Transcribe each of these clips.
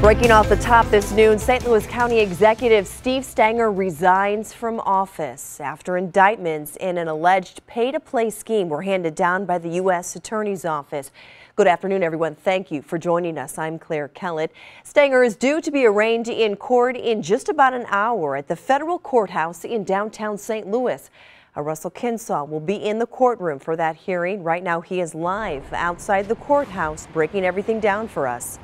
Breaking off the top this noon, St. Louis County Executive Steve Stenger resigns from office after indictments in an alleged pay-to-play scheme were handed down by the U.S. Attorney's Office. Good afternoon, everyone. Thank you for joining us. I'm Claire Kellett. Stenger is due to be arraigned in court in just about an hour at the federal courthouse in downtown St. Louis. Russell Kinsaw will be in the courtroom for that hearing. Right now, he is live outside the courthouse, breaking everything down for us.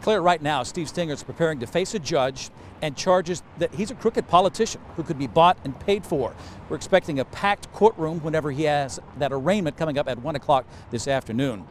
Claire, right now, Steve Stenger is preparing to face a judge and charges that he's a crooked politician who could be bought and paid for. We're expecting a packed courtroom whenever he has that arraignment coming up at 1 o'clock this afternoon.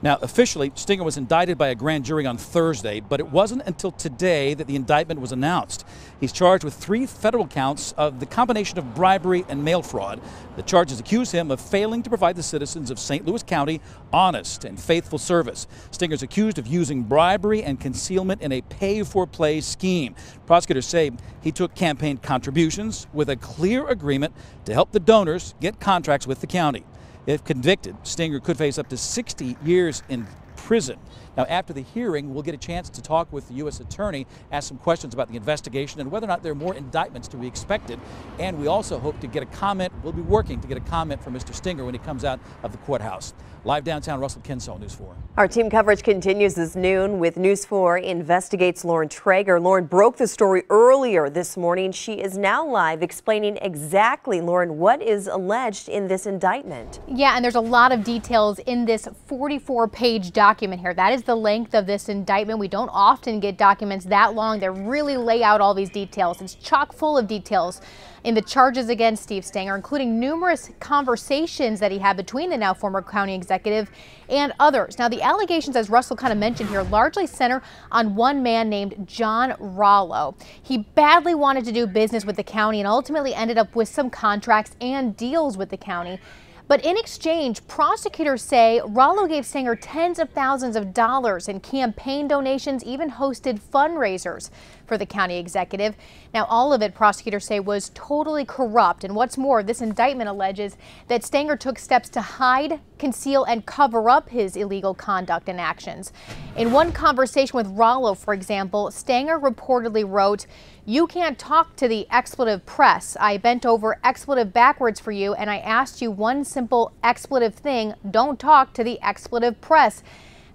Now, officially, Stenger was indicted by a grand jury on Thursday, but it wasn't until today that the indictment was announced. He's charged with 3 federal counts of the combination of bribery and mail fraud. The charges accuse him of failing to provide the citizens of St. Louis County honest and faithful service. Stinger's accused of using bribery and concealment in a pay-for-play scheme. Prosecutors say he took campaign contributions with a clear agreement to help the donors get contracts with the county. If convicted, Stenger could face up to 60 years in prison. Now, after the hearing, we'll get a chance to talk with the U.S. Attorney, ask some questions about the investigation and whether or not there are more indictments to be expected. And we also hope to get a comment. We'll be working to get a comment from Mr. Stenger when he comes out of the courthouse. Live downtown, Russell Kinsaw, News 4. Our team coverage continues this noon with News 4 Investigates Lauren Traeger. Lauren broke the story earlier this morning. She is now live explaining exactly, Lauren, what is alleged in this indictment. Yeah, and there's a lot of details in this 44-page document here. That is the length of this indictment. We don't often get documents that long that really lay out all these details. It's chock full of details in the charges against Steve Stenger, including numerous conversations that he had between the now former county executive and others. Now, the allegations, as Russell kind of mentioned here, largely center on one man named John Rollo. He badly wanted to do business with the county and ultimately ended up with some contracts and deals with the county. But in exchange, prosecutors say Rollo gave Stenger tens of thousands of dollars in campaign donations, even hosted fundraisers for the county executive. Now, all of it, prosecutors say, was totally corrupt. And what's more, this indictment alleges that Stenger took steps to hide, conceal, and cover up his illegal conduct and actions. In one conversation with Rollo, for example, Stenger reportedly wrote, "You can't talk to the expletive press. I bent over expletive backwards for you, and I asked you one simple expletive thing: don't talk to the expletive press.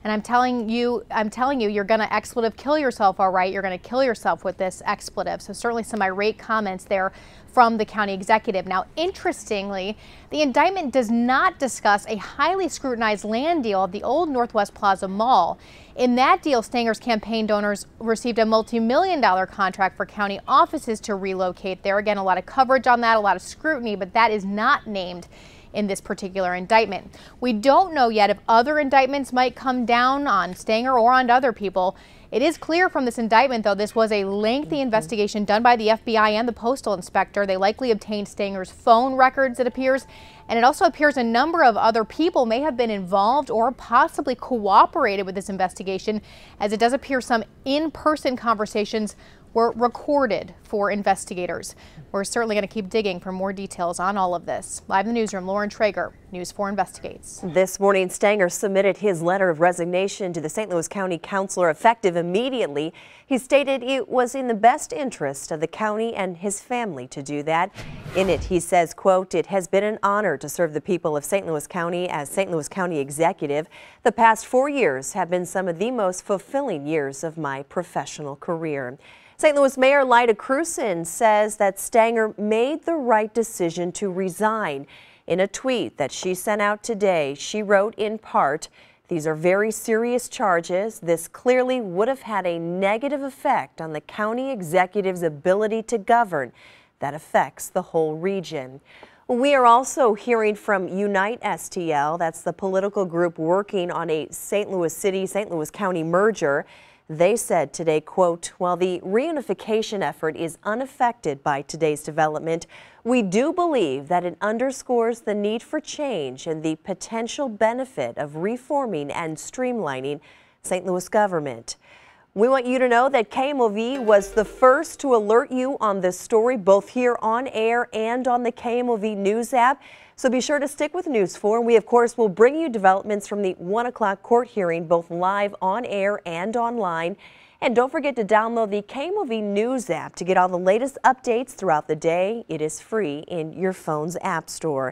And I'm telling you, you're going to expletive kill yourself, all right? You're going to kill yourself with this expletive." So certainly some irate comments there from the county executive. Now, interestingly, the indictment does not discuss a highly scrutinized land deal of the old Northwest Plaza Mall. In that deal, Stenger's campaign donors received a multi-million-dollar contract for county offices to relocate there. Again, a lot of coverage on that, a lot of scrutiny, but that is not named in this particular indictment. We don't know yet if other indictments might come down on Stenger or on other people. It is clear from this indictment, though, this was a lengthy investigation done by the FBI and the postal inspector. They likely obtained Stenger's phone records, it appears, and it also appears a number of other people may have been involved or possibly cooperated with this investigation, as it does appear some in-person conversations were recorded for investigators. We're certainly going to keep digging for more details on all of this. Live in the newsroom, Lauren Traeger, News 4 Investigates. This morning, Stenger submitted his letter of resignation to the St. Louis County Councilor effective immediately. He stated it was in the best interest of the county and his family to do that. In it, he says, quote, "It has been an honor to serve the people of St. Louis County as St. Louis County Executive. The past 4 years have been some of the most fulfilling years of my professional career." St. Louis Mayor Lyda Krewson says that Stenger made the right decision to resign. In a tweet that she sent out today, she wrote in part, "These are very serious charges. This clearly would have had a negative effect on the county executive's ability to govern. That affects the whole region." We are also hearing from Unite STL. That's the political group working on a St. Louis City, St. Louis County merger. They said today, quote, "While the reunification effort is unaffected by today's development, we do believe that it underscores the need for change and the potential benefit of reforming and streamlining St. Louis government." We want you to know that KMOV was the first to alert you on this story, both here on air and on the KMOV News app. So be sure to stick with News 4. And we, of course, will bring you developments from the 1 o'clock court hearing, both live on air and online. And don't forget to download the KMOV News app to get all the latest updates throughout the day. It is free in your phone's app store.